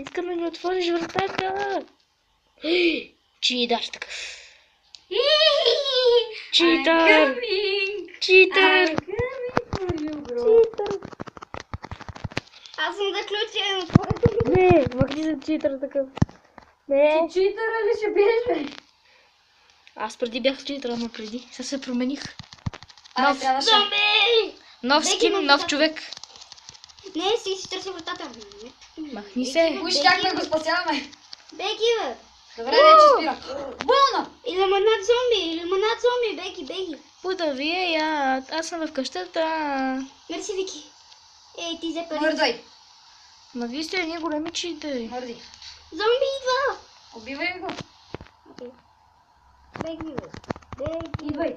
Искам да ми отвориш вратата. Читър такъв. Читър! Читър! Читър! Аз съм заключен. Не, махни за читър такъв. Не. Ти читъра ли ще биеш, бе? Аз преди бях с читъра, но преди. Сега се промених. Ай, трябваше. Зомби! Нов Беги, скин, бе, нов да. човек. Не, си търся вратата. Махни се. Уж как да го спасяваме. Беги, бе. Добре, не, че спира. Болна! Или ма над зомби, беги. Пуда вие я, аз съм в къщата. Мерси, Вики. Ей, ти взе пари. Мърдай. Ма вие сте едни големи читъри. Мърди. Зомби идва. Убивай го. Окей. Беги, бе. Беги. Идвай.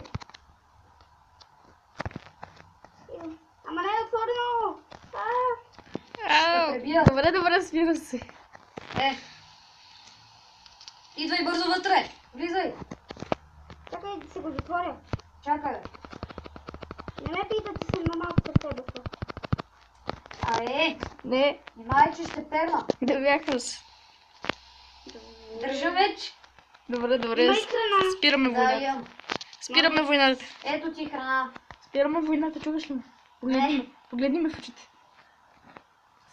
Ама не е отворено. Ау, пребия. добре, спира се. Идвай бързо вътре. Влизай. Чакай да се го затворя. Чакай. Не ме питате се на малко сърце, бе. Не, Внимай, че ще терна. да бяхме с. Държа меч. Добре, Има и храна. спираме Да, войната. имам. Спираме войната. Ето ти храна. Спираме войната, чуваш ли ме? Не. Погледни ме в очите.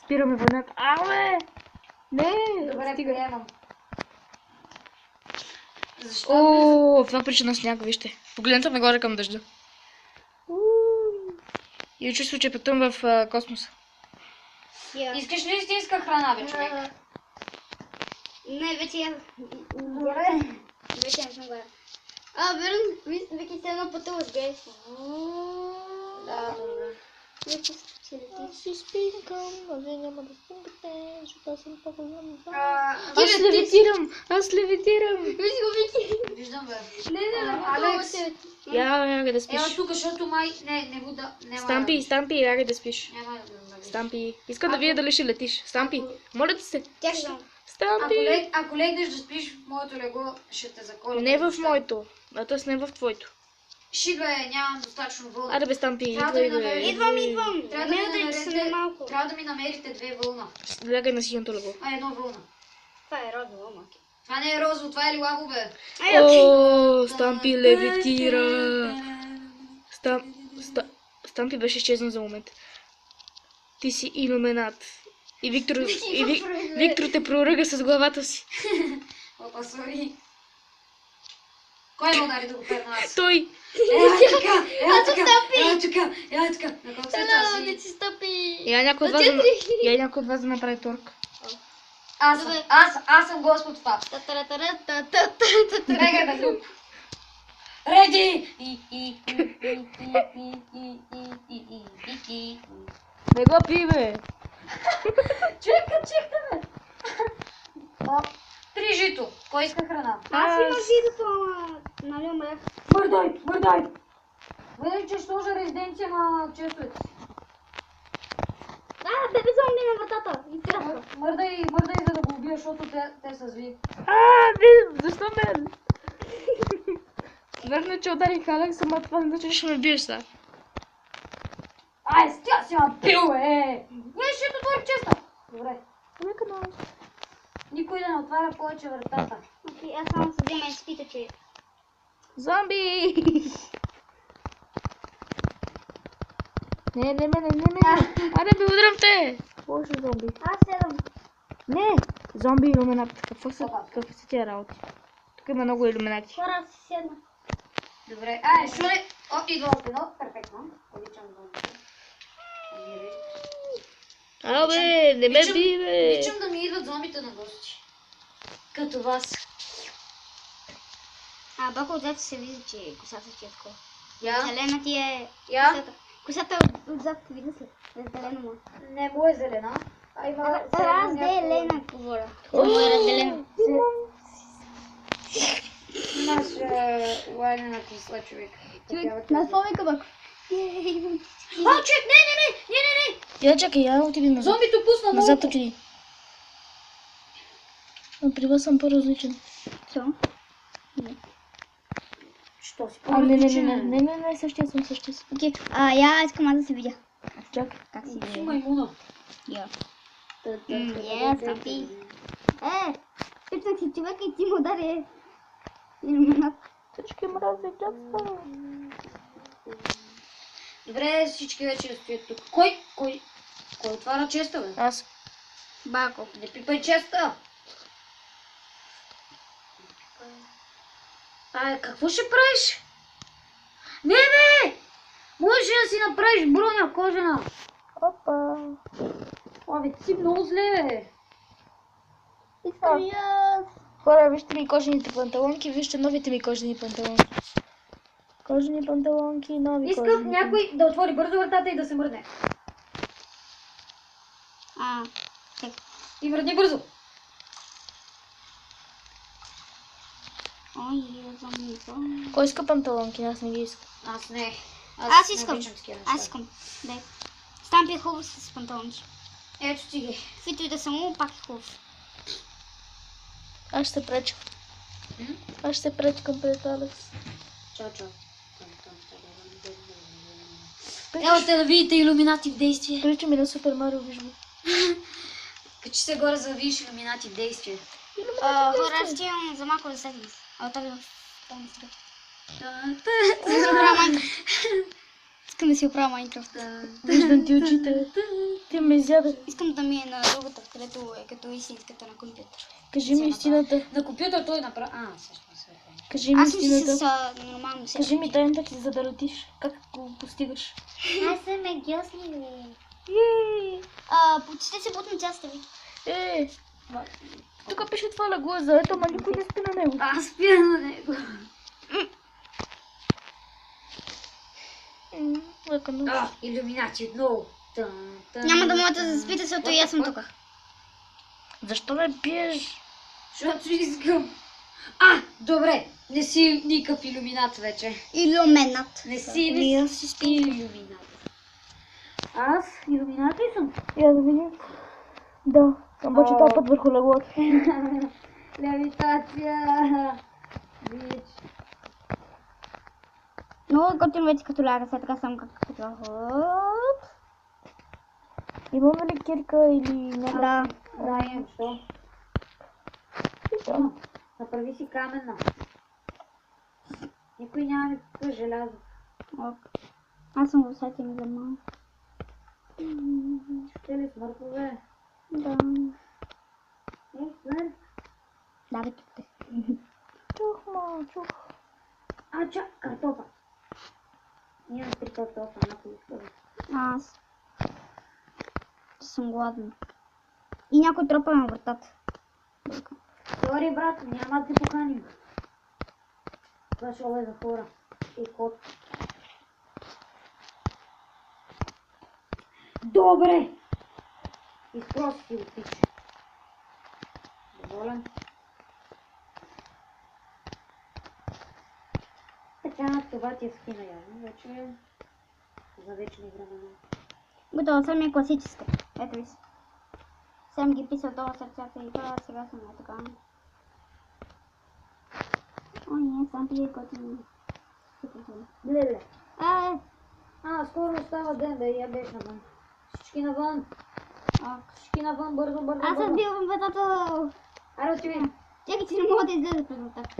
Спираме войната. Абе! Не, Добре, стига. приемам. Защо? О, това прича на сняг, вижте. Погледнете нагоре към дъжда. И чувство, че пътувам в космоса. Искаш ли истинска храна, бе, човек? Не, вече я... Добре. Вече не съм гледа. Верно, Вики се едно пътуваш, гей. Да, добре. Вече ще летиш. Си спинкам, а вие няма да спинкате, защото аз съм по-голям. Аз левитирам. Виж го, Вики. Виждам, бе. Не, Алекс. Я да спиш. Ела тук, защото май... Не го да... няма Стампи, я да спиш. Няма да го. Стампи. Искам да видя дали ще летиш. Стампи, моля ти се. Тя ще дам. Стампи. Ако легнеш да спиш в моето легло, ще те заколя. Не в моето, а т.е. не в твоето. Шит, бе, нямам достатъчно вълна. Аре бе, Стампи, Трябва да идвай ми бе. намериш. Идвам. Трябва Не да ми удрите се намерите... на малко. Трябва да ми намерите 2 вълна. Лягай на синьото легло. Едно вълна. Това е розово, маки. Това не е розово, това е лилаво, бе. О, Стампи левитира. Стампи беше изчезнал за момент. Ти си иллюминат. И Виктор те проръга с главата си. Опа, сори. Кой ме удари да го перна аз? Той. Ела тука. На колко се Да часи? ти стъпи. Я някой от вас да направи торк. Аз съм Господ в това. Та-та-та-та-та-та-та. Трегай да люк. Реди! Не го пи, бе. Чекай, бе. Три жито. Кой иска храна? Аз имам жидото, ама... Нали умрях. Мърдай! Видях, че ще сложа резиденция на честовете си. Бебе зомби на вратата. Изгръвка. Мърдай, за да го убия, защото те са зли. Защо мен? Знахме, че ударих Алекс, ама това не значи, ще ме биеш сега. Ай, стя си ма пил, бе! Не, ще отвори честа. Добре. Нека на... Никой да не отваря повече вратата. Окей, аз само се взема и спита, че... Зомби! Не. Аре, бе, удрям те! Лошо зомби. Аз седам. Не! Зомби и иллюминати. Какво са тия работи? Тук има много иллюминати. Хора, аз седна. Добре, шуре. О, идва опино. Перфектно. Обичам зомбите. Абе, не ме би, бе! Обичам да ми идват зомбите на гости. Като вас. Бако отзад се вижда, че косата ти е такова. Я? Зелена ти е... Я? Косата отзад вида се. Разделена му. Не му е зелена. А има Разделена, говоря. Му е разделена. Имаш лайнена кисла, човек. На спомника, Бако. Човек, не! Я чакай, я отиди назад. Зомбито пусна Назад много. отиди. Но при вас съм по-различен. Що? Що си Не, същия съм. Окей, я искам аз да се видя. Чакай. Как си Си маймуна. Я. Стампи. Пипнах си човека и ти му удари. Иллюминат. Всички мразят дядства. Добре, всички вече стоят тук. Кой отваря честа, бе? Аз. Бако. Не пипай честа! Какво ще правиш? Не, бе! Можеш да си направиш броня кожена. Опа. Абе, ти си много зле, бе. Искам и аз. Хора, вижте ми кожените панталонки, вижте новите ми кожени панталонки. Кожени панталонки, нови Искам кожени някой да отвори бързо вратата и да се мръдне. И мръдни бързо. Ой, я замисля. Кой иска панталонки? Аз не ги искам. Аз не. Аз не искам. обичам такива неща. Аз искам. Дай. Стампи е хубав с панталонки. Ето ти ги. Каквито и да са му, пак е хубав. Аз ще пречкам. Аз ще пречкам пред Алекс. Чао. Елате да видите иллюминати в действие. Прича ми на Супер Марио, виж го. Качи се горе за да видиш иллюминати в действие. Хора, аз ти имам за малко да седим. А оттам в тази сред. Искам да си оправя Майнкрафт. Виждам ти очите. Ти ме изяде. Искам да ми е на другата, където е като истинската на компютър. Кажи ми истината. На компютър той направи... всъщност е. Кажи ми Аз мисля истината. с нормално се. Кажи ми тайната ти, за да летиш. Как го постигаш? Аз съм гьосни, бе. Почти се бутна частта ви. Тук пише това легло е заето, ама никой не спи на него. Аз спя на него. Лека нощ. Иллюминати отново. Няма да можете да заспите, защото и аз съм тук. Защо не пиеш? Защото искам. Добре. Не си никакъв иллюминат вече. Иллюменат. Не си иллюминат. Аз иллюминат ли съм? Я да видим. Да, обаче този път върху леглото. Левитация. Бич. Много готин вече като ляга, сега така съм като хоп. Имаме ли кирка или няма? Да. Да, имам що. Да. Направи си каменна. Никой няма никакво желязо. Ок. Аз съм в сати ми за малко. Ще ли смъртове? Да. Смърт. Да, бе, тук те. Чух. Картофа. Нямам 3 картофа, някой иска. Аз съм гладна. И някой тропа на вратата. Сори, брат, няма да те поканим. Това шоу е за хора. И кот. Добре! Изпроси си отич. Доволен? Така, това ти е скина явно. Вече за вечни времена. Готово, съм е класическа. Ето ви се. Съм ги писал това сърцата и това, сега съм е така. О, не, сам пие котин. Леле. Е, Скоро остава ден, бе, я беш навън. Всички навън. Всички навън, бързо. аз съм бил в вратата. Аре, отиви. Чакай, че не мога да излезе през вратата.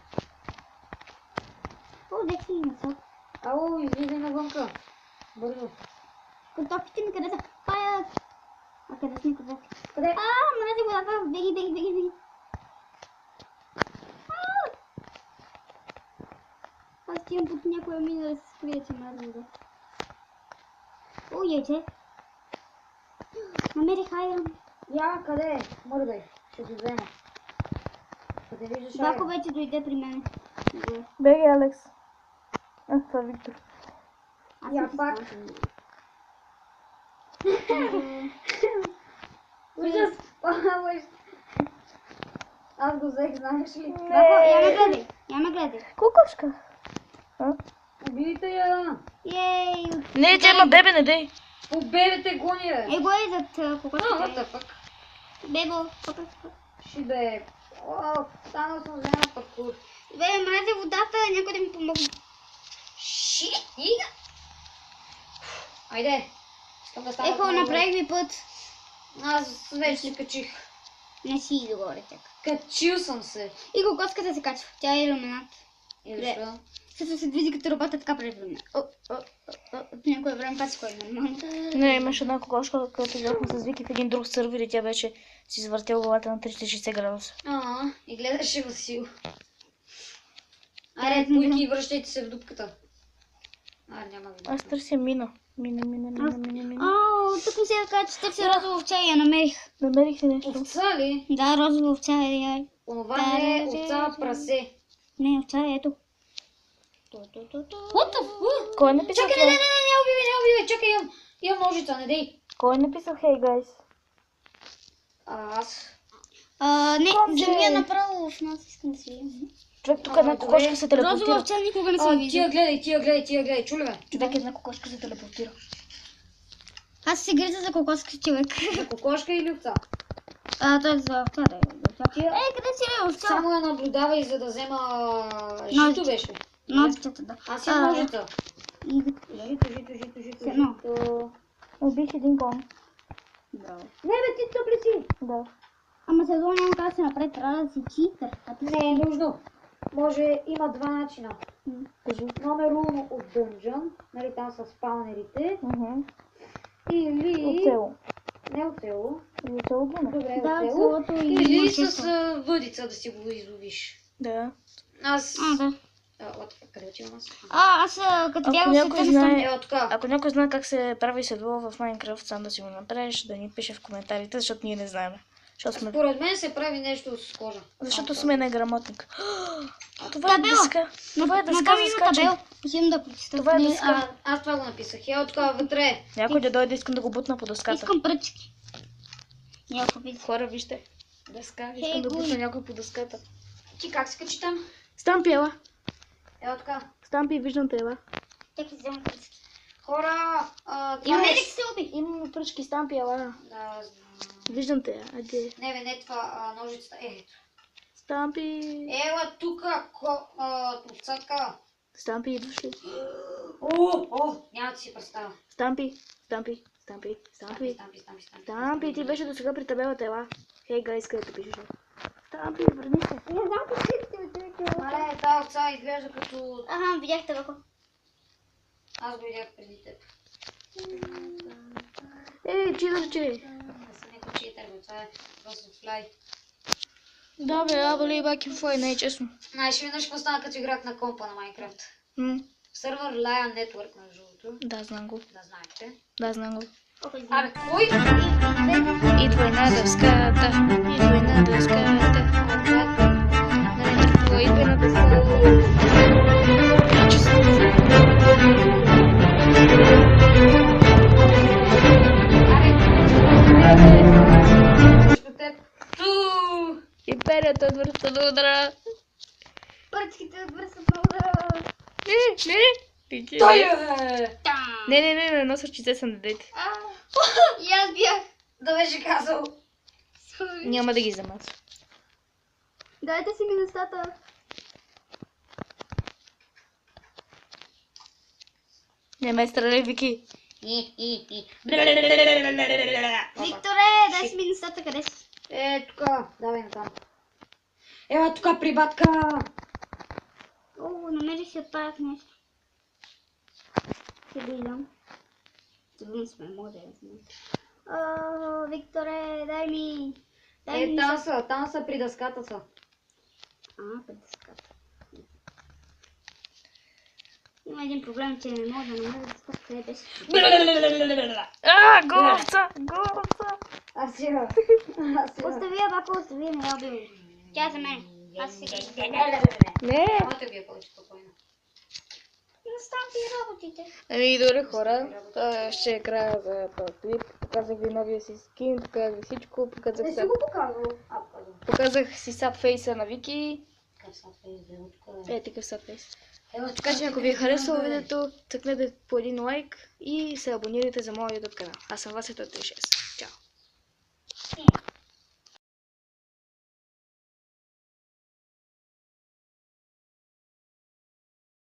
О, дек си има сок. Ало, излизай навънка. Бързо. Картофите ми къде са? Паят. Къде са ми къде? Къде? Мрази водата. Беги. Аз стигам под някоя мина да се скрия, че мрази вода. О, яйче. Намерих айрон. Я, къде? Мърдай. Ще го взема. Къде виждаш Бако вече дойде при мен. Беги, Алекс. Това е Виктор. Я пак. Ужас. Аз го взех, знаеш ли? Бако, я ме гледай. Кукушка. Убийте я. Ей, Не, тя има бебе, не дей. По бебете гони, бе. го е зад кокошките. What the fuck? Бебо, Ши, бе. Станал съм взема паркур. бе, мрази водата, някой да ми помогне. Ши, ига. Айде. Искам да стана. Ехо, направих ми път. Аз вече се качих. Не си догоре тях. Качил съм се. И кокоската се качва. Тя е иллюминат. И защо? Също се движи като робота, така превърна. От някое време пак си ходи нормално. Не, имаше една кокошка, която бяхме с Вики в един друг сервер и тя беше си извъртяла главата на 360 градуса. И гледаше Васил. Аре, Аре, пуйки, връщайте се в дупката. Няма да Аз търся мина. Мина. Тук ми се каза, че търся розово овча и я намерих. Намерих ли нещо? Овца ли? Да, розово овча е. Онова не е овца, прасе. Не, овча е ето. What the fuck? Кой е написал Чакай, това? не убивай, чакай, имам ножица, не дей. Кой е написал Hey guys? Аз. Не, Комче! земя направо в нас искам да си видим. Човек, тук една добре. кокошка се Розово телепортира. овча никога не съм Тия видел. гледай, чули ме? Човек, една кокошка се телепортира. Аз се гриза за кокоска човек. За кокошка или овца? Той е за овча, да е. Къде си е овча? Само я наблюдавай, за да взема Ножица. жито беше. Ножицата, да. Аз имам ножица. Жито. Едно. Убих един кон. Браво. Не бе, ти тъпли си. Да. Ама се долу няма как да се направи, трябва да си читър. Не е нужно. Може, има два начина. Кажи. Номер 1 от Dungeon, нали там са спаунерите. Мгм. Или... От село. Не от село. Или от село Буна. Добре, Да, от село. селото и Или мъжето. с въдица да си го изловиш. Да. Аз... Да. Къде отивам аз? Аз като бях Ако някой в знае, От така. ако някой знае как се прави седло в Майнкрафт, сам да си го направиш, да ни пише в коментарите, защото ние не знаем. Според мен се прави нещо с кожа. Защото сме неграмотник. Това е Табела. дъска. Това е дъска за има скачане. табел. Взимам да прочита. Това е Не, дъска. Аз това го написах. От така вътре. Някой да дойде, искам да го бутна по дъската. Искам пръчки. Някой вид. Хора, вижте. Дъска, искам Хей, да гуй. бутна някой по дъската. Ти как се качи там? Стампи, ела. От така. Стампи, виждам те, ела. Чакай, вземам пръчки. Хора, това Намерих е... се уби. Имаме пръчки, стампи, ела. Да, Виждам те, айде. не бе, не това, ножицата. Стампи. Ела тука, овцатка. Стампи, идваш ли? Няма да си представя. Стампи. Стампи, ти беше до сега при табелата, ела. Хей, гайс, където пишеш. Стампи, върни се. Не знам как ще Мале, тази овца изглежда като... Аха, видях табако. Аз го видях преди теб. Ей, чидърче. Не съм някой читър, бе, това е просто флай. Да, бе, абали баки флай, не е честно. Знаеш, веднъж какво стана като играх на компа на Майнкрафт? М, Сервер Lion Network, между другото. Да, знам го. Да знаете. Да, знам го. Абе, кой? Идвай на дъската. Идвай на дъската. Нали, какво идвай на дъската? И перето от връста да удара. Пръчките от връзка много. Не. Той е! Не, на сърчице са не дайте. И аз бях. Да беше казал. Няма да ги вземат. Дайте си ми местата. Не ме стреляй, Вики. Викторе, дай си ми местата, къде си? Тука, давай натам. Ева тука при батка. Намерих си от пак нещо. Ще виждам. Сигурно сме модерни. Викторе, дай ми. Там са при дъската са. Пред дъската. Има един проблем, че не мога да намеря дъската, къде беше. Головца! Аз я. Остави я, бако, остави я, не я убивай. Тя е за мен. Аз си Не! Моята ви е повече спокойно. Оставам ти работите. Ами, добре хора, това ще е края за този клип. Показах ви новия си скин, показах ви всичко, показах Не си, си го показвал. показах си сабфейса на Вики. Как са фейс, Такъв сабфейс. Ева, Така че ако ви е харесало видеото, цъкнете по един лайк и се абонирайте за моя YouTube канал. Аз съм Васето 36. Чао!